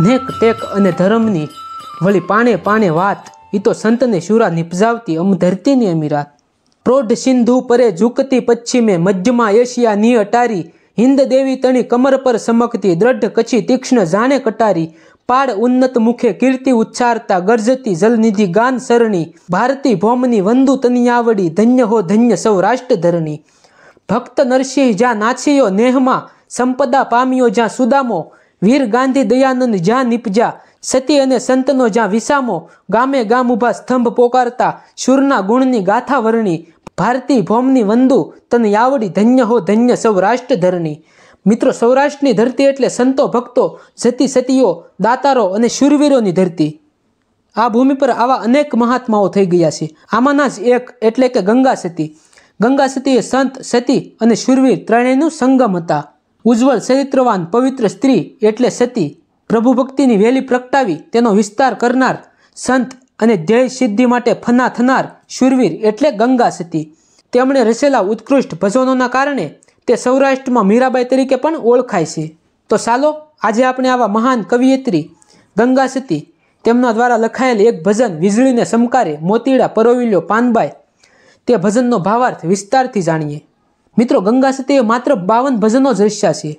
નેક ટેક અને ધર્મની વળી પાણે પાણે વાત, ઈ તો સંતને શુરા નિપજાવતી ધરતીની અમીરાત. પ્રૌઢ સિંધુ પરે ઝૂકતી પશ્ચિમે, મધ્યમાં એશિયા ની અટારી, હિન્દ દેવી તણી કમર પર સમકતી, દ્રઢ કચ્છી તીક્ષ્ણ જાણે કટારી, પાડ ઉન્નત મુખે કીર્તિ ઉચ્ચારતા, ગરજતી જલનિધિ ગાન સરણી, ભારતી ભૌમની વંદુ તનિયાવડી, ધન્ય હો ધન્ય સૌરાષ્ટ્ર ધરણી. ભક્ત નરસિંહ જ્યાં નાચ્યો નેહમાં, સંપદા પામ્યો જ્યાં સુદામો, વીર ગાંધી દયાનંદ જ્યાં નિપજા, સતી અને સંતનો જ્યાં વિસામો, ગામે ગામ ઉભા સ્તંભ પોકારતા, શુરના ગુણની ગાથા વર્ણી, ભારતી ભૌમની વંદુ તન યાવડી, ધન્ય હો ધન્ય સૌરાષ્ટ્ર ધરણી. મિત્રો, સૌરાષ્ટ્રની ધરતી એટલે સંતો ભક્તો, જતી સતીઓ, દાતારો અને શૂરવીરોની ધરતી. આ ભૂમિ પર આવા અનેક મહાત્માઓ થઈ ગયા છે. આમાંના જ એક એટલે કે ગંગા સતી. ગંગા સતી એ સંત, સતી અને શૂરવીર ત્રણેયનું સંગમ હતા. ઉજ્જવળ ચરિત્રવાન પવિત્ર સ્ત્રી એટલે સતી, પ્રભુ ભક્તિની વેલી પ્રગટાવી તેનો વિસ્તાર કરનાર સંત અને ધ્યેય સિદ્ધિ માટે ફના થનાર શૂરવીર એટલે ગંગા સતી. તેમણે રચેલા ઉત્કૃષ્ટ ભજનોના કારણે તે સૌરાષ્ટ્રમાં મીરાબાઈ તરીકે પણ ઓળખાય છે. તો ચાલો આજે આપણે આવા મહાન કવિયત્રી ગંગા સતી તેમના દ્વારા લખાયેલ એક ભજન વીજળીને સમકારે મોતીડા પરોવી પાનબાઈ, તે ભજનનો ભાવાર્થ વિસ્તારથી જાણીએ. મિત્રો, ગંગા સતીએ માત્ર 52 ભજનો જ રચ્યા છે,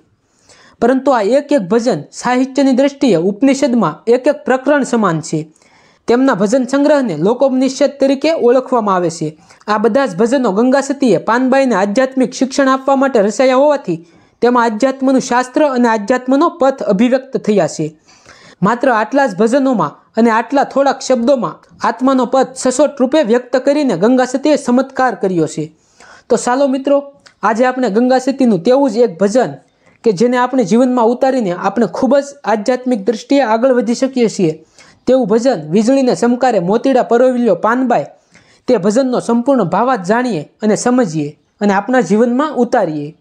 પરંતુ આ એક એક ભજન સાહિત્યની દ્રષ્ટિએ ઉપનિષદમાં એક એક પ્રકરણ સમાન છે. તેમના ભજન સંગ્રહને લોકોપનિષદ તરીકે ઓળખવામાં આવે છે. આ બધા જ ભજનો ગંગા સતીએ પાનબાઈને આધ્યાત્મિક શિક્ષણ આપવા માટે રચાયા હોવાથી તેમાં આધ્યાત્મનું શાસ્ત્ર અને આધ્યાત્મનો પથ અભિવ્યક્ત થયા છે. માત્ર આટલા જ ભજનોમાં અને આટલા થોડાક શબ્દોમાં આત્માનો પથ સચોટ રૂપે વ્યક્ત કરીને ગંગા સતીએ ચમત્કાર કર્યો છે. તો ચાલો મિત્રો, આજે આપણે ગંગા સતીનું તેવું જ એક ભજન કે જેને આપણે જીવનમાં ઉતારીને આપણે ખૂબ જ આધ્યાત્મિક દ્રષ્ટિએ આગળ વધી શકીએ છીએ તેવું ભજન વીજળીને ચમકારે મોતીડા પરોવી પાનબાઈ, તે ભજનનો સંપૂર્ણ ભાવાર્થ જાણીએ અને સમજીએ અને આપણા જીવનમાં ઉતારીએ.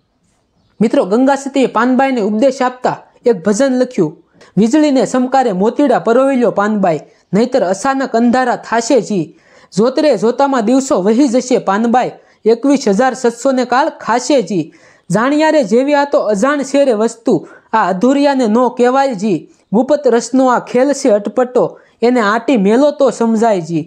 મિત્રો, ગંગા સતીએ પાનબાઈને ઉપદેશ આપતા એક ભજન લખ્યું, વીજળીને ચમકારે મોતીડા પરોવી પાનબાઈ, નહીતર અચાનક અંધારા થાશે જી, જોતરે જોતામાં દિવસો વહી જશે પાનબાઈ, 21,700 ને કાળ ખાશે જી, જાણ્યારે જેવી આ તો અજાણ છે રે વસ્તુ, આ અધૂરિયાને નો કહેવાય જી, ગુપ્ત રસનો આ ખેલ છે અટપટો, એને આટી મેલો તો સમજાય જી,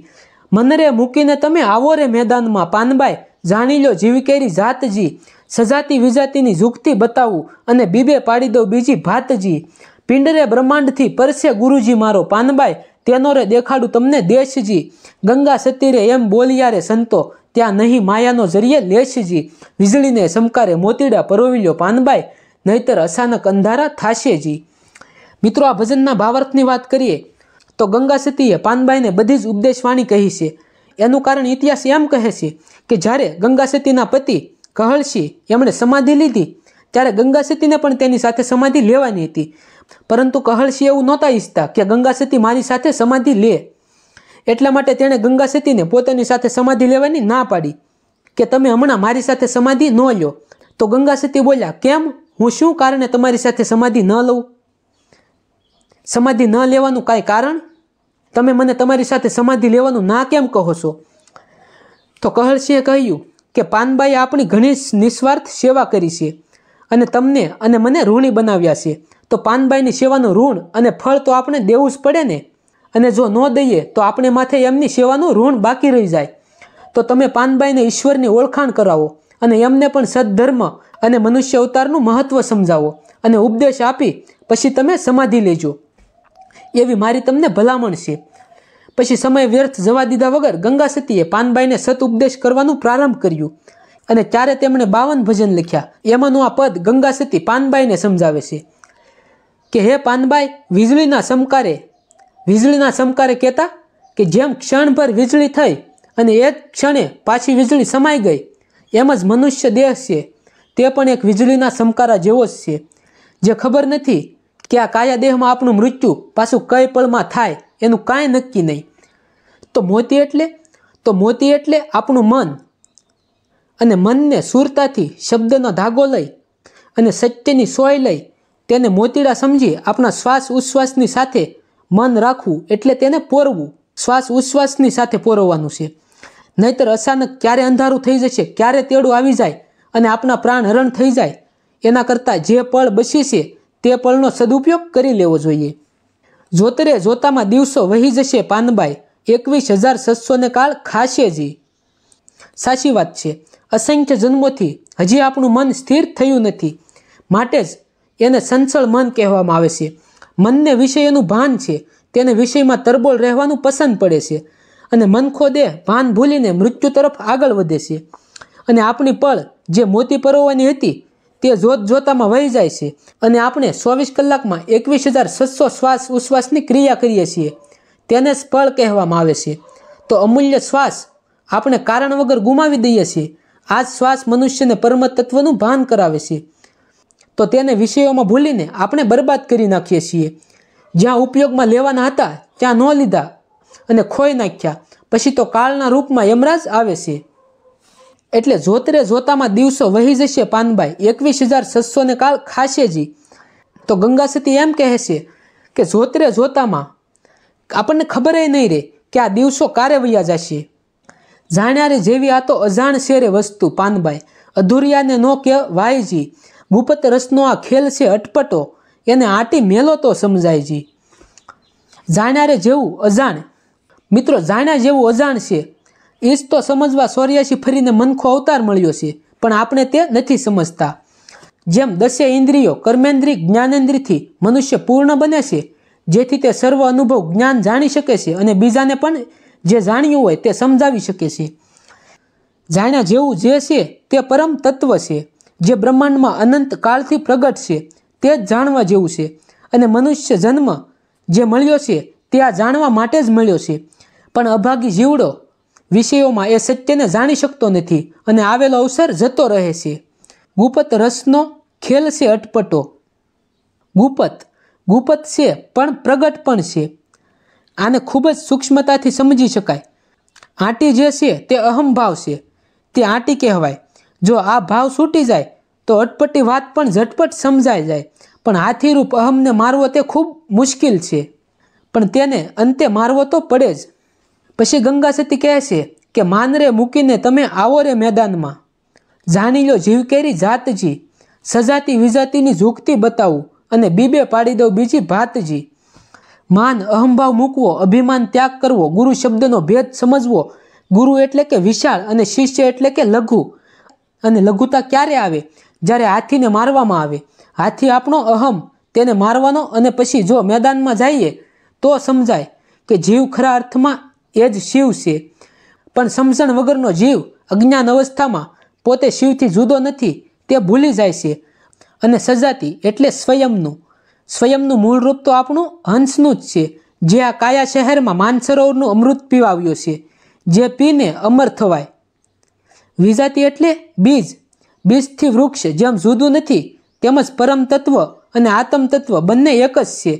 મનરે મૂકીને તમે આવો રે મેદાનમાં પાનબાઈ, જાણી લો જીવી કેરી જાતજી, સજાતી વિજાતીની જુગતી બતાવું અને બીબે પાડી દો બીજી ભાતજી, પિંડરે બ્રહ્માંડથી પરસે ગુરુજી મારો પાનબાઈ, તેનો રે દેખાડું તમને દેશજી, ગંગા સતી રે એમ બોલિયા રે સંતો, ત્યાં નહીં માયાનો જરીએ લેશજી, વીજળીને ચમકારે મોતીડા પરોવી પાનબાઈ, નહીતર અચાનક અંધારા થાશે જી. મિત્રો, આ ભજનના ભાવાર્થની વાત કરીએ તો ગંગા સતીએ પાનબાઈને બધી જ ઉપદેશવાણી કહી છે. એનું કારણ ઇતિહાસ એમ કહે છે કે જ્યારે ગંગા સતીના પતિ કહળસિંહ એમણે સમાધિ લીધી ત્યારે ગંગા સતીને પણ તેની સાથે સમાધિ લેવાની હતી, પરંતુ કહળસિંહ એવું નહોતા ઈચ્છતા કે ગંગા સતી મારી સાથે સમાધિ લે. એટલા માટે તેણે ગંગા સતીને પોતાની સાથે સમાધિ લેવાની ના પાડી કે તમે હમણાં મારી સાથે સમાધિ ન લો. તો ગંગા સતી બોલ્યા, કેમ, હું શું કારણે તમારી સાથે સમાધિ ન લઉં? સમાધિ ન લેવાનું કાંઈ કારણ? તમે મને તમારી સાથે સમાધિ લેવાનું ના કેમ કહો છો? તો કહળસિંહે કહ્યું કે પાનબાઈએ આપણી ઘણી નિસ્વાર્થ સેવા કરી છે અને તમને અને મને ઋણી બનાવ્યા છે, તો પાનબાઈની સેવાનું ઋણ અને ફળ તો આપણે દેવું જ પડે ને, અને જો ન દઈએ તો આપણે માથે એમની સેવાનું ઋણ બાકી રહી જાય. તો તમે પાનબાઈને ઈશ્વરની ઓળખાણ કરાવો અને એમને પણ સદ્ધર્મ અને મનુષ્ય અવતારનું મહત્વ સમજાવો અને ઉપદેશ આપી પછી તમે સમાધિ લેજો, એવી મારી તમને ભલામણ છે. પછી સમય વ્યર્થ જવા દીધા વગર ગંગા સતીએ પાનબાઈને સત ઉપદેશ કરવાનું પ્રારંભ કર્યું અને ત્યારે તેમણે 52 ભજન લખ્યા. એમાંનું આ પદ ગંગા સતી પાનબાઈને સમજાવે છે કે હે પાનબાઈ, વીજળીના ચમકારે કહેતા કે જેમ ક્ષણભર વીજળી થઈ અને એ જ ક્ષણે પાછી વીજળી સમાઈ ગઈ, એમ જ મનુષ્ય દેહ છે તે પણ એક વીજળીના ચમકારા જેવો જ છે, જે ખબર નથી કે આ કાયા દેહમાં આપણું મૃત્યુ પાછું કઈ પળમાં થાય એનું કાંઈ નક્કી નહીં. તો મોતી એટલે આપણું મન, અને મનને સુરતાથી શબ્દનો ધાગો લઈ અને સત્યની સોય લઈ તેને મોતીડા સમજી આપણા શ્વાસ ઉચ્છ્વાસની સાથે મન રાખવું એટલે તેને પોરવું, શ્વાસ ઉચ્છ્વાસની સાથે પોરવવાનું છે. નહીતર અચાનક ક્યારે અંધારું થઈ જશે, ક્યારે તેડું આવી જાય અને આપણા પ્રાણ હરણ થઈ જાય, એના કરતાં જે પળ બચી છે તે પળનો સદુપયોગ કરી લેવો જોઈએ. જોતરે જોતામાં દિવસો વહી જશે પાનબાઈ, 21,600 ને કાળ ખાશે જી. સાચી વાત છે. અસંખ્ય જન્મોથી હજી આપણું મન સ્થિર થયું નથી, માટે જ એને સંચળ મન કહેવામાં આવે છે. મનને વિષયનું ભાન છે, તેને વિષયમાં તરબોળ રહેવાનું પસંદ પડે છે, અને મનખો દેહ ભાન ભૂલીને મૃત્યુ તરફ આગળ વધે છે. અને આપણી પળ જે મોતી પરોવાની હતી તે જોત જોતામાં વહી જાય છે, અને આપણે 24 કલાકમાં 21,600 શ્વાસ ઉશ્વાસની ક્રિયા કરીએ છીએ. તેને જ પળ કહેવામાં આવે છે. તો અમૂલ્ય શ્વાસ આપણે કારણ વગર ગુમાવી દઈએ છીએ. આ જ શ્વાસ મનુષ્યને પરમ તત્વનું ભાન કરાવે છે. તો તેને વિષયોમાં ભૂલીને આપણે બરબાદ કરી નાખીએ છીએ. જ્યાં ઉપયોગમાં લેવાના હતા ત્યાં ન લીધા અને ખોઈ નાખ્યા, પછી તો કાળના રૂપમાં યમરાજ આવે છે. એટલે જોતરે જોતામાં દિવસો વહી જશે પાનબાઈ, 21,600 ને કાળ ખાશે જી. તો ગંગા સતી એમ કહે છે કે જોતરે જોતામાં આપણને ખબર નહીં રહે કે આ દિવસો કારે વયા જશે. જાણ્યારે જેવી આ તો અજાણ શેરે વસ્તુ પાનબાઈ, અધૂરિયાને નો કે વાયજી. ગુપત રસનો આ ખેલ છે અટપટો, એને આટી મેલો તો સમજાય જી. જાણ્યારે જેવું અજાણ, મિત્રો જાણ્યા જેવું અજાણ છે એ જ તો સમજવા 84 ફરીને મનખો અવતાર મળ્યો છે, પણ આપણે તે નથી સમજતા. જેમ 10 ઇન્દ્રિયો કર્મેન્દ્રિય જ્ઞાનેન્દ્રિયથી મનુષ્ય પૂર્ણ બને છે, જેથી તે સર્વ અનુભવ જ્ઞાન જાણી શકે છે અને બીજાને પણ જે જાણ્યું હોય તે સમજાવી શકે છે. જાણ્યા જેવું જે છે તે પરમ તત્વ છે, જે બ્રહ્માંડમાં અનંત કાળથી પ્રગટ છે, તે જ જાણવા જેવું છે. અને મનુષ્ય જન્મ જે મળ્યો છે તે આ જાણવા માટે જ મળ્યો છે. પણ અભાગી જીવડો વિષયોમાં એ સત્યને જાણી શકતો નથી, અને આવેલો અવસર જતો રહે છે. ગુપત રસનો ખેલ છે અટપટો. ગુપત છે પણ પ્રગટ પણ છે. આને ખૂબ જ સૂક્ષ્મતાથી સમજી શકાય. આંટી જે છે તે અહમભાવ છે, તે આંટી કહેવાય. જો આ ભાવ છૂટી જાય તો અટપટી વાત પણ ઝટપટ સમજાઈ જાય. પણ હાથીરૂપ અહમને મારવો તે ખૂબ મુશ્કેલ છે, પણ તેને અંતે મારવો તો પડે જ. પછી ગંગા સતી કહે છે કે માનરે મૂકીને તમે આવો રે મેદાનમાં, જાણી લો જીવકેરી જાતજી. સજાતી વિજાતીની ઝૂકતી બતાવું, અને બીબે પાડી દઉં બીજી ભાતજી. માન અહંભાવ મૂકવો, અભિમાન ત્યાગ કરવો, ગુરુ શબ્દનો ભેદ સમજવો. ગુરુ એટલે કે વિશાળ અને શિષ્ય એટલે કે લઘુ. અને લઘુતા ક્યારે આવે? જ્યારે હાથીને મારવામાં આવે. હાથી આપણો અહમ, તેને મારવાનો, અને પછી જો મેદાનમાં જઈએ તો સમજાય કે જીવ ખરા અર્થમાં એ જ શિવ છે. પણ સમજણ વગરનો જીવ અજ્ઞાન અવસ્થામાં પોતે શિવથી જુદો નથી તે ભૂલી જાય છે. અને સજાતી એટલે સ્વયંનું મૂળ રૂપ તો આપણું હંસનું જ છે, જે આ કાયા શહેરમાં માનસરોવરનું અમૃત પીવાવ્યો છે, જે પીને અમર થવાય. વિજાતી એટલે બીજથી વૃક્ષ જેમ જુદું નથી, તેમજ પરમ તત્વ અને આત્મ તત્વ બંને એક જ છે.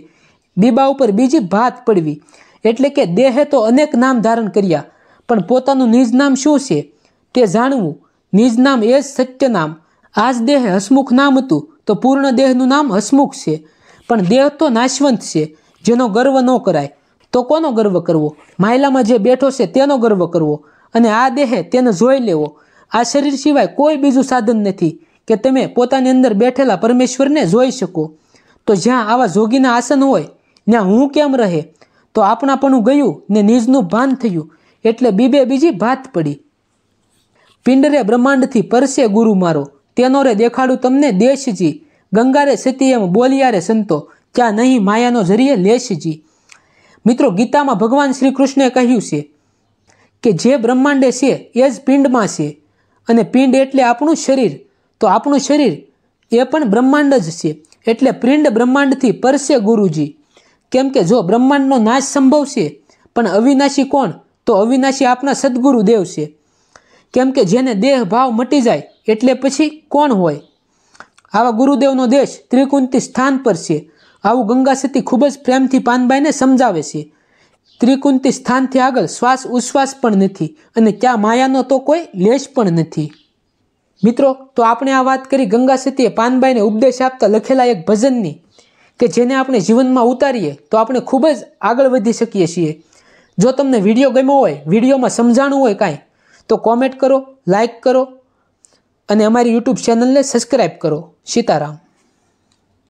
બીબા ઉપર બીજી ભાત પડવી એટલે કે દેહે તો અનેક નામ ધારણ કર્યા, પણ પોતાનું નિજ નામ શું છે તે જાણવું. નિજ નામ એ જ સત્ય નામ. આ જ દેહ હસમુખ નામ હતું, તો પૂર્ણ દેહનું નામ હસમુખ છે. પણ દેહ તો નાશવંત છે, જેનો ગર્વ ન કરાય. તો કોનો ગર્વ કરવો? માયલામાં જે બેઠો છે તેનો ગર્વ કરવો. અને આ દેહે તેને જોઈ લેવો. આ શરીર સિવાય કોઈ બીજું સાધન નથી કે તમે પોતાની અંદર બેઠેલા પરમેશ્વરને જોઈ શકો. તો જ્યાં આવા જોગીના આસન હોય ત્યાં હું કેમ રહે? તો આપણાપણું ગયું ને નિજનું ભાન થયું, એટલે બીબે બીજી ભાત પડી. પિંડરે બ્રહ્માંડથી પરસે ગુરુ મારો, તેનો રે દેખાડું તમને દેશજી. ગંગારે સતી એમ બોલિયા રે સંતો, ક્યાં નહીં માયાનો જરીએ લેશજી. મિત્રો, ગીતામાં ભગવાન શ્રી કૃષ્ણે કહ્યું છે કે જે બ્રહ્માંડે છે એ જ પિંડમાં છે, અને પિંડ એટલે આપણું શરીર. તો આપણું શરીર એ પણ બ્રહ્માંડ જ છે, એટલે પિંડ બ્રહ્માંડથી પરસે ગુરુજી. કેમ કે જો બ્રહ્માંડનો નાશ સંભવ છે, પણ અવિનાશી કોણ? તો અવિનાશી આપણા સદગુરુ દેવ છે. કેમ કે જેને દેહ ભાવ મટી જાય એટલે પછી કોણ હોય? આવા ગુરુદેવનો દેશ ત્રિકુંતી સ્થાન પર છે. આવું ગંગા સતી ખૂબ જ પ્રેમથી પાનબાઈને સમજાવે છે. ત્રિકુંતી સ્થાનથી આગળ શ્વાસ ઉશ્વાસ પણ નથી, અને ત્યાં માયાનો તો કોઈ લેશ પણ નથી. મિત્રો, તો આપણે આ વાત કરી ગંગા સતીએ પાનબાઈને ઉપદેશ આપતા લખેલા એક ભજનની, કે જેને આપણે જીવનમાં ઉતારીએ તો આપણે ખૂબ જ આગળ વધી શકીએ છીએ. જો તમને વિડીયો ગમ્યો હોય, વિડીયોમાં સમજાણું હોય કાંઈ, તો કોમેન્ટ કરો, લાઈક કરો, અને અમારી યુટ્યુબ ચેનલને સબસ્ક્રાઈબ કરો. સીતારામ.